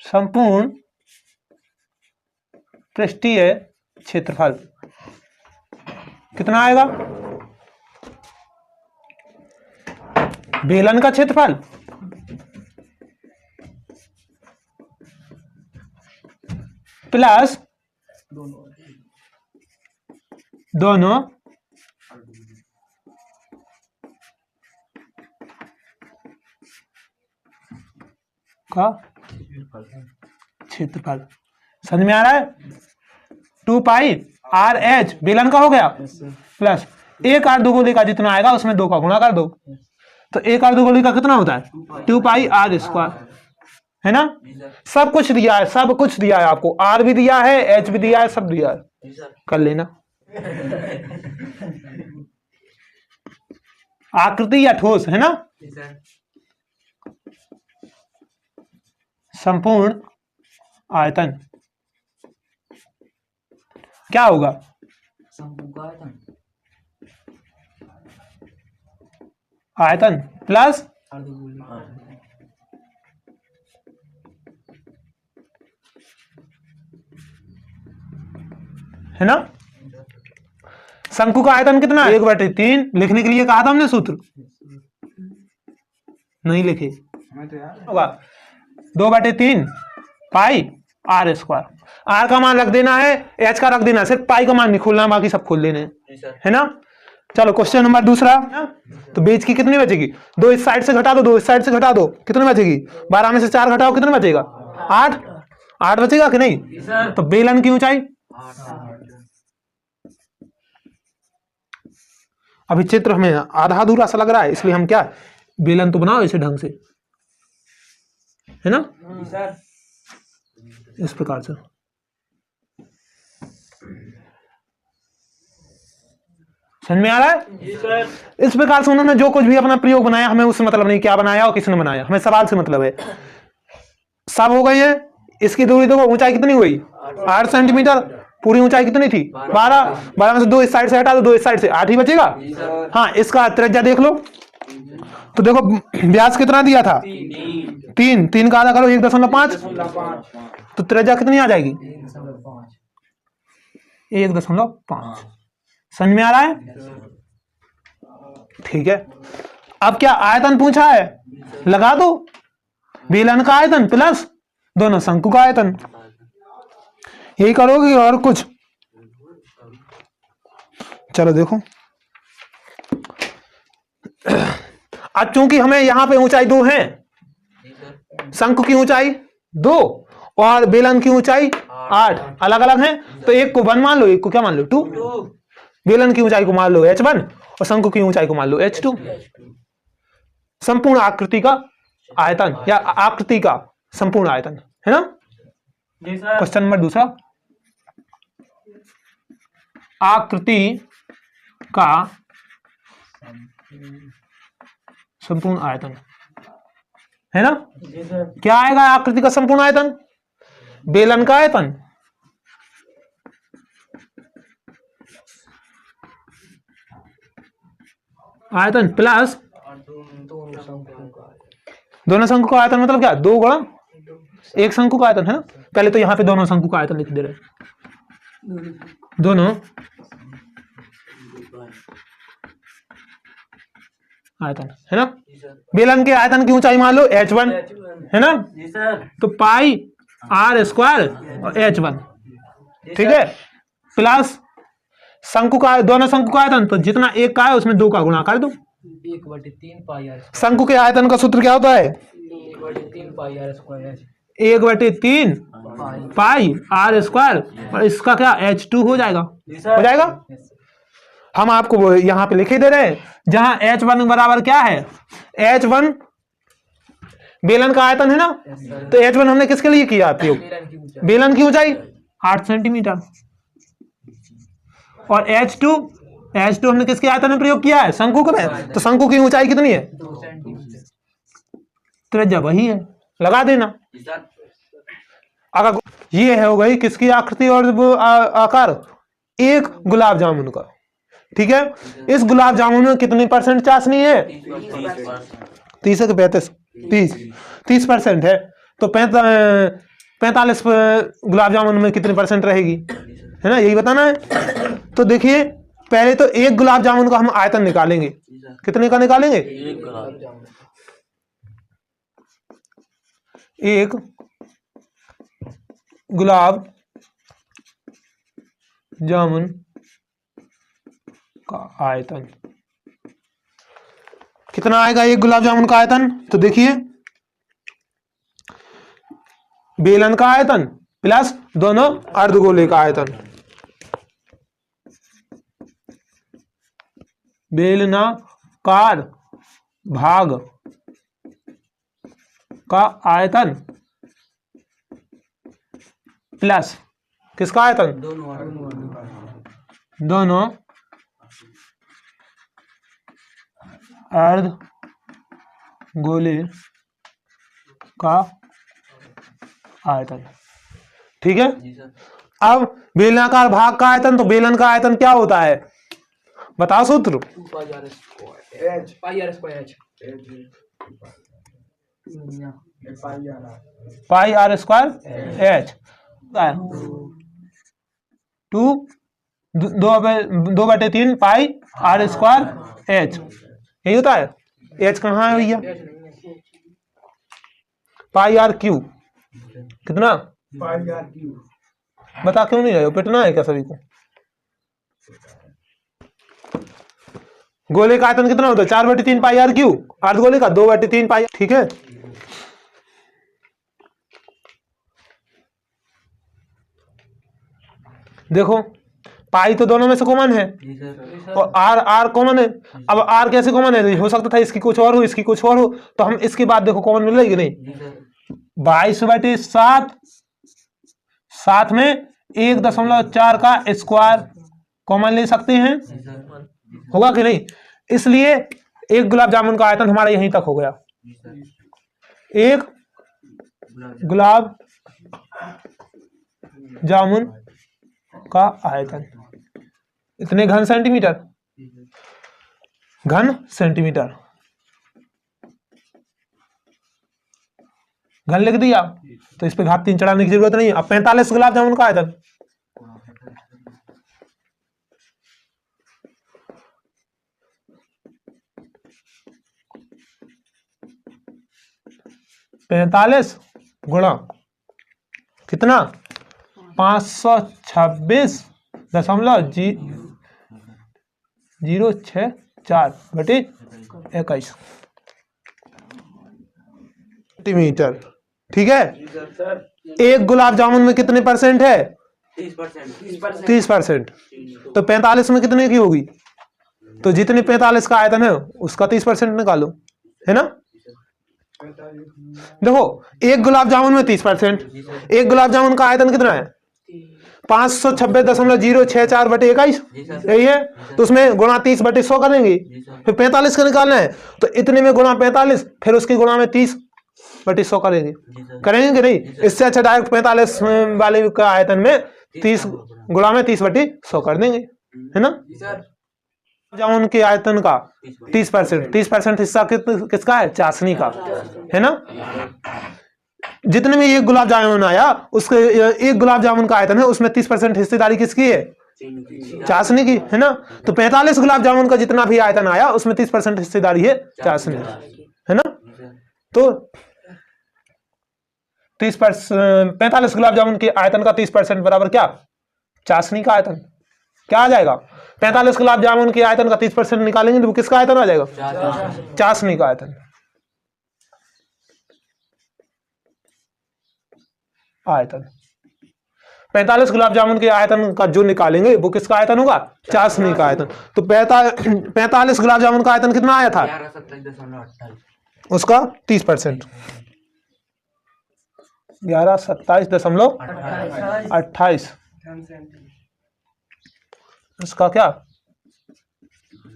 संपूर्ण पृष्ठीय क्षेत्रफल कितना आएगा? बेलन का क्षेत्रफल प्लस दोनों का क्षेत्रफल। समझ में आ रहा है? 2 पाई आर एच बेलन का हो गया प्लस एक आर दुगोली का जितना आएगा उसमें 2 का गुणा कर दो, तो एक आर दुगोली का कितना होता है? 2 पाई आर स्क्वायर, है ना? सब कुछ दिया है, सब कुछ दिया है आपको, आर भी दिया है, एच भी दिया है, सब दिया है, कर लेना। आकृति या ठोस, है ना? संपूर्ण आयतन क्या होगा? आयतन प्लस है ना? शंकु का आयतन कितना है? 1/3 लिखने के लिए कहा था हमने, सूत्र नहीं लिखे होगा। 2/3 पाई आर स्क्वायर, आर का मान रख देना है, एच का रख देना है, सिर्फ पाई का मान नहीं खोलना, बाकी सब खोल लेने, है ना? चलो क्वेश्चन नंबर दूसरा। तो बेच की कितनी बचेगी? 2 इस साइड से घटा दो, 2 इस साइड से घटा दो, कितनी बचेगी? 12 में से 4 घटाओ, कितना बचेगा? 8 बचेगा कि नहीं? तो बेलन की ऊंचाई, अभी चित्र हमें आधा अधूरा सा लग रहा है, इसलिए हम क्या, बेलन तो बनाओ इसे ढंग से, है ना? इस प्रकार से समझ में आ रहा है? इस प्रकार से उन्होंने जो कुछ भी अपना प्रयोग बनाया, हमें उससे मतलब नहीं क्या बनाया और किसने बनाया, हमें सवाल से मतलब है। सब हो गई है। इसकी दूरी देखो, ऊंचाई कितनी हुई? 8 सेंटीमीटर। पूरी ऊंचाई कितनी थी? 12 में से 2 इस साइड से हटा दो, 2 इस साइड से, 8 ही बचेगा। हाँ, इसका त्रिज्या देख लो, तो देखो व्यास कितना दिया था? 3 का आधा करो 1.5, तो त्रिज्या कितनी आ जाएगी? 1.5। समझ में आ रहा है? ठीक है। अब क्या आयतन पूछा है, लगा दो, बेलन का आयतन प्लस दोनों शंकु का आयतन, यही करोगे और कुछ? चलो देखो, अब चूंकि हमें यहां पे ऊंचाई 2 है, शंकु की ऊंचाई 2 और बेलन की ऊंचाई 8 अलग अलग है, तो एक को 1 मान लो, एक को क्या मान लो? 2। बेलन की ऊंचाई को मान लो h1 और शंकु की ऊंचाई को मान लो h2। संपूर्ण आकृति का आयतन या आकृति का संपूर्ण आयतन, है ना? क्वेश्चन नंबर दूसरा, आकृति का संपूर्ण आयतन, है ना? क्या आएगा आकृति का संपूर्ण आयतन? बेलन का आयतन प्लस दोनों शंकु का आयतन, मतलब क्या? 2 गुणा 1 शंकु का आयतन, है ना? पहले तो यहां पे दोनों शंकु का आयतन लिख दे रहे, दोनों आयतन, है ना? बेलन के आयतन की ऊंचाई मान लो h1, है ना? तो पाई आर स्क्वायर और h1, ठीक है, प्लस शंकु का, दोनों शंकु का आयतन, तो जितना एक का है उसमें 2 का गुणा कर दो। 1/3 पाई आर। शंकु के आयतन का सूत्र क्या होता है? 1/3 pi r square. 1/3 pi r square, और इसका क्या h2 हो जाएगा? हो जाएगा। हम आपको यहां पे लिखे दे रहे हैं, जहां h1 बराबर क्या है? h1 बेलन का आयतन है ना, तो h1 हमने किसके लिए किया प्रयोग? बेलन की ऊंचाई 8 सेंटीमीटर, और h2 हमने किसके आयतन में प्रयोग किया है? शंकु में, तो शंकु की ऊंचाई कितनी है? 2 सेंटीमीटर। त्रिज्या वही है, लगा देना। अगर ये है हो गई किसकी आकृति और आकार? एक गुलाब जामुन का, ठीक है? इस गुलाब जामुन में कितनी % चाशनी है? 30 है कि 35? 30% है, तो 45 गुलाब जामुन में कितने परसेंट रहेगी, है ना, यही बताना है। तो देखिए पहले तो एक गुलाब जामुन का हम आयतन निकालेंगे, कितने का निकालेंगे, एक गुलाब जामुन का आयतन कितना आएगा, एक गुलाब जामुन का आयतन। तो देखिए बेलन का आयतन प्लस दोनों अर्धगोले का आयतन, बेलनाकार भाग का आयतन प्लस किसका आयतन, दोनों अर्ध गोले का आयतन, ठीक है। अब बेलनाकार भाग का आयतन, तो बेलन का आयतन क्या होता है, बताओ सूत्र, 2 pi r square pi r square h pi r square h, 2/3 pi r square h, यही होता है। एच कहाँ है भैया, पाई आर क्यू, कितना पाई आर क्यू, बता क्यों नहीं रहे हो, पिटना है क्या सभी को। गोले का आयतन कितना होता है, 4/3 पाई आर क्यू, अर्धगोले का 2/3 पाई, ठीक है। देखो पाई तो दोनों में से कॉमन है और आर आर कॉमन है। अब आर कैसे कॉमन है, हो सकता था इसकी कुछ और हो, इसकी कुछ और हो, तो हम इसके बाद देखो कॉमन मिलेगी नहीं, 22/7, साथ में 1.4 का स्क्वायर कॉमन ले सकते हैं, होगा कि नहीं। इसलिए एक गुलाब जामुन का आयतन हमारा यहीं तक हो गया, एक गुलाब जामुन का आयतन इतने घन सेंटीमीटर, घन सेंटीमीटर, घन लिख दिया तो इस पे घात 3 चढ़ाने की जरूरत नहीं है। अब 45 गुलाब जामुन का आयतन, पैंतालीस गुणा कितना, 526.064/21 सेंटीमीटर, ठीक है। एक गुलाब जामुन में कितने परसेंट है, 30%। तो 45 में कितने की होगी, तो जितने 45 का आयतन है उसका 30% निकालो, है ना। देखो एक गुलाब जामुन में 30%, एक गुलाब जामुन का आयतन कितना है, 526.064/21, यही है। तो उसमें गुणा 30/100 करेंगे, फिर 45 का निकालना है तो इतने में गुणा 45, फिर उसकी गुणा में 30/100 करेंगे, करेंगे कि नहीं। इससे अच्छा डायरेक्ट 45 वाले का आयतन में 30 गुणा में 30/100 कर देंगे, है ना। जामुन के आयतन का 30%, 30% हिस्सा किसका है, चाशनी का, है ना। जितने में एक गुलाब जामुन आया उसके एक गुलाब जामुन का आयतन है, उसमें 30% हिस्सेदारी किसकी है, चाशनी की, है ना। तो 45 गुलाब जामुन का जितना भी आयतन आया उसमें 30% हिस्सेदारी है चाशनी, है ना। तो 45 गुलाब जामुन के आयतन का 30% बराबर क्या, चाशनी का आयतन। क्या आ जाएगा, 45 गुलाब जामुन के आयतन का 30% निकालेंगे तो किसका आयतन आ जाएगा, चाशनी का आयतन। आयतन 45 गुलाब जामुन के आयतन का जो निकालेंगे वो किसका आयतन होगा, चाशनी का आयतन। तो 45 गुलाब जामुन का आयतन कितना आया था, उसका 30%, 1127.28, उसका क्या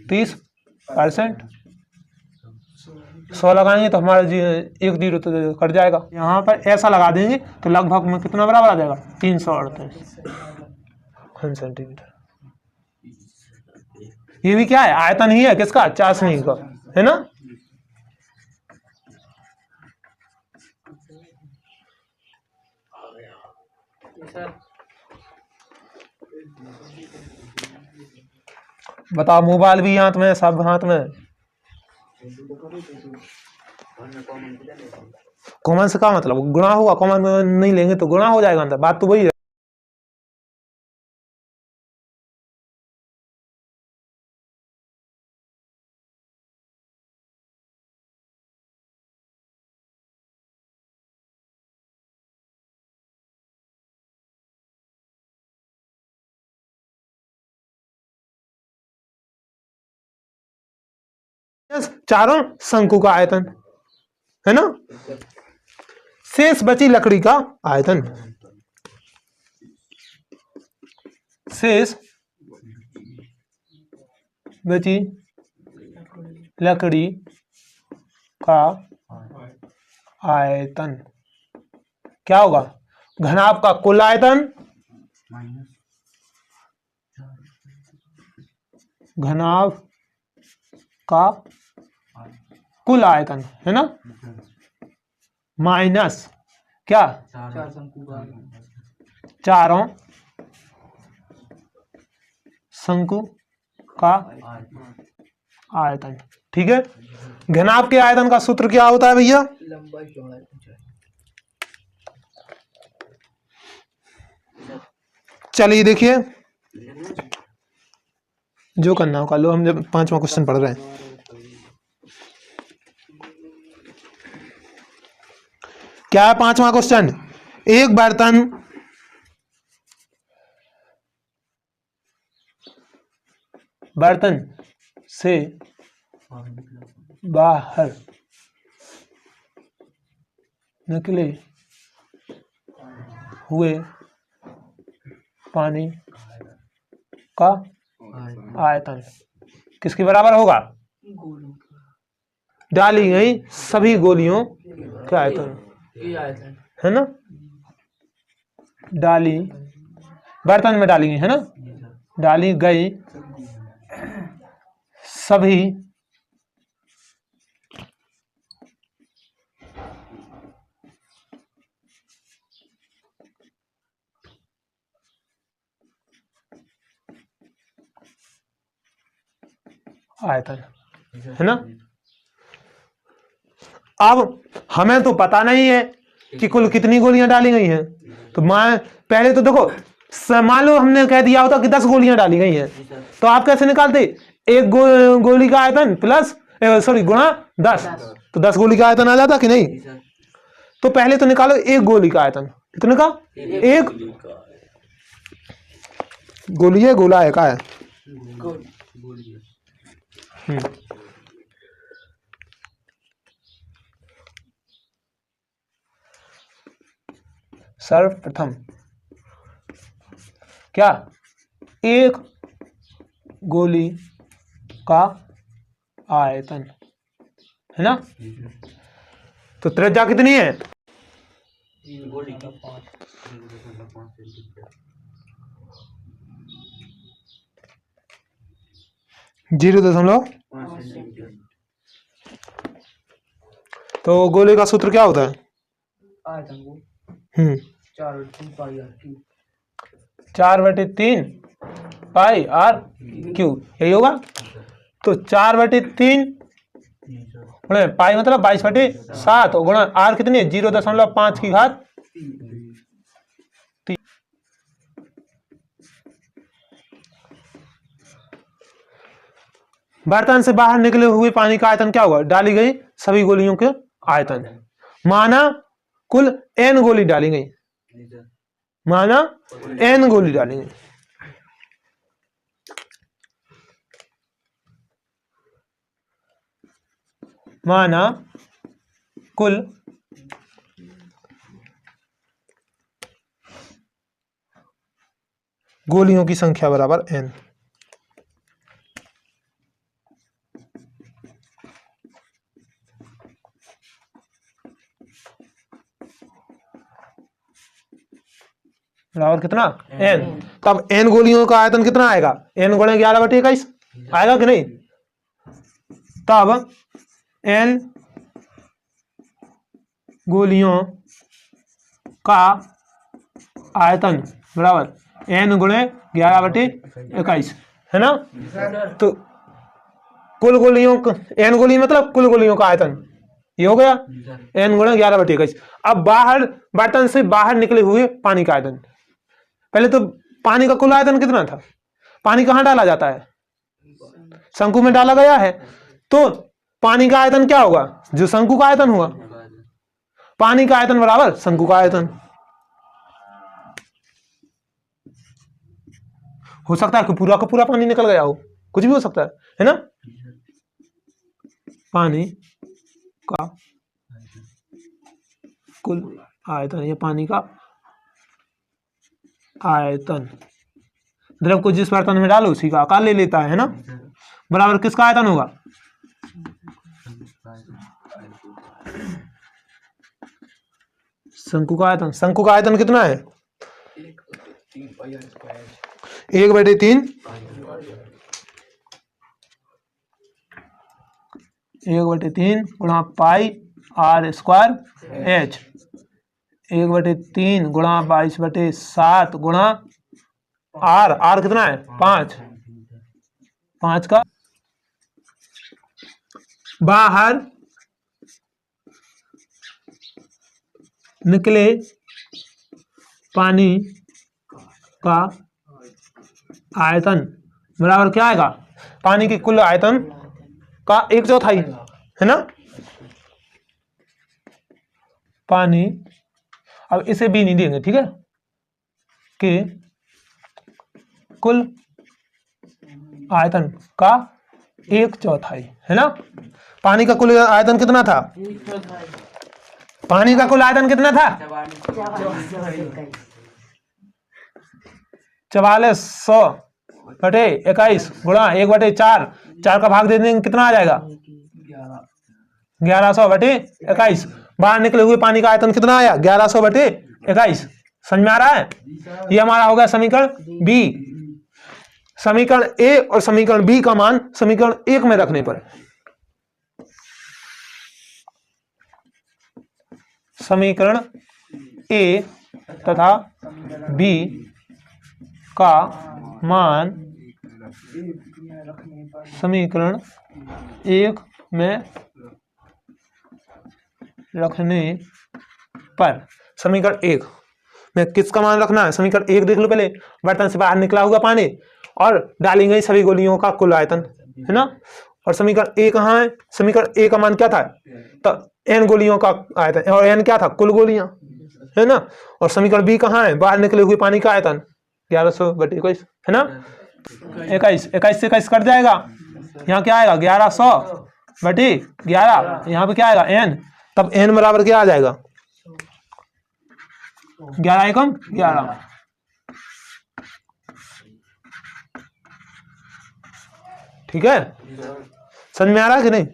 30%। 100 लगाएंगे तो हमारा 1 तो कट जाएगा, यहाँ पर ऐसा लगा देंगे तो लगभग में कितना बराबर आ जाएगा, 338 सेंटीमीटर। ये भी क्या है, आयतन ही है किसका, चाशनी का, है ना। बताओ, मोबाइल भी हाथ में, सब हाथ में। कॉमन से क्या मतलब, गुणा हुआ, कॉमन नहीं लेंगे तो गुणा हो जाएगा अंदर, बात तो वही है। चारों शंकु का आयतन है ना। शेष बची लकड़ी का आयतन, शेष बची लकड़ी का आयतन क्या होगा, घनाभ का कुल आयतन, घनाभ का कुल आयतन है ना, माइनस क्या, चारों शंकु का आयतन। ठीक है, घनाभ के आयतन का सूत्र क्या होता है भैया, लंबाई चौड़ाई ऊंचाई। चलिए देखिए, जो करना हो कर लो, हम जब 5वां क्वेश्चन पढ़ रहे हैं। क्या है 5वां क्वेश्चन, एक बर्तन से बाहर निकले हुए पानी का आयतन किसके बराबर होगा, डाली गई सभी गोलियों के आयतन है ना, डाली बर्तन में डाली गई है ना, डाली गई सभी आयतन है ना। अब हमें तो पता नहीं है कि कुल कितनी गोलियां डाली गई हैं, तो पहले तो देखो, मान लो हमने कह दिया होता कि 10 गोलियां डाली गई हैं, तो आप कैसे निकालते, एक गोली का आयतन प्लस सॉरी गुणा 10, तो 10 गोली का आयतन आ जाता कि नहीं। तो पहले तो निकालो एक गोली का आयतन, कितने का, एक गोली है, गोला है, का है सर्वप्रथम क्या, एक गोली का आयतन है ना, तो त्रिज्या कितनी है, 0.5। तो गोले का सूत्र क्या होता है, आयतन को 4/3 पाई आर क्यू, यही होगा। तो 4/3 पाई मतलब 22/7 और गुणा आर कितनी है, 0.5 की घात 3। बर्तन से बाहर निकले हुए पानी का आयतन क्या होगा, डाली गई सभी गोलियों के आयतन, माना कुल n गोली डाली गई, माना n गोली डाली गई, माना कुल गोलियों की संख्या बराबर n। बराबर कितना, n। तब n गोलियों का आयतन कितना आएगा, n गुणे 11/21 आएगा कि नहीं। तब n गोलियों का आयतन बराबर n गुणे 11/21 है ना। तो कुल गोलियों n गोली मतलब कुल गोलियों का आयतन ये हो गया n गुणे 11/21। अब बाहर बर्तन से बाहर निकले हुए पानी का आयतन, पहले तो पानी का कुल आयतन कितना था, पानी कहाँ डाला जाता है, शंकु में डाला गया है, तो पानी का आयतन क्या होगा, जो शंकु का आयतन हुआ, पानी का आयतन बराबर शंकु का आयतन। हो सकता है कि पूरा का पूरा पानी निकल गया हो, कुछ भी हो सकता है ना। पानी का कुल आयतन, ये पानी का आयतन द्रव को जिस बर्तन में डालो उसी का आकार ले लेता है ना, बराबर किसका आयतन होगा, शंकु का आयतन। शंकु का आयतन कितना है, 1/3 गुणा पाई r स्क्वायर h, 1/3 गुणा 22/7 गुणा r कितना है 5 का बाहर निकले पानी का आयतन बराबर क्या आएगा, पानी की कुल आयतन का 1/4 है ना। पानी, अब इसे भी नहीं देंगे, ठीक है, कि कुल आयतन का 1/4 है ना। पानी का कुल आयतन कितना था, पानी का कुल आयतन कितना था 4400/21 गुणा 1/4, 4 का भाग दे देंगे कितना आ जाएगा 1100/21। बाहर निकले हुए पानी का आयतन कितना आया 1100/21। समझ में आ रहा है, ये हमारा हो गया समीकरण बी। समीकरण ए और समीकरण बी का मान समीकरण 1 में रखने पर समीकरण ए तथा बी का मान समीकरण 1 में रखने पर, समीकरण 1 में किसका मान रखना है, समीकरण 1 देख लो पहले, बर्तन से बाहर निकला हुआ पानी और डाली गई सभी गोलियों का कुल आयतन है ना। और समीकरण ए कहाँ है, समीकरण ए का मान क्या था, तो n गोलियों का आयतन, और n क्या था कुल गोलियां है ना। और समीकरण बी कहाँ है, बाहर निकले हुए पानी का आयतन 1100/21 है ना। 21 से 21 कट जाएगा, यहाँ क्या आएगा 1100/11, यहाँ पे क्या आएगा n, तब n बराबर क्या आ जाएगा 11 एकम 11। ठीक है, समझ में आ रहा है कि नहीं।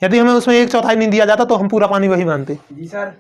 यदि हमें उसमें 1/4 नहीं दिया जाता तो हम पूरा पानी वही मानते। जी सर।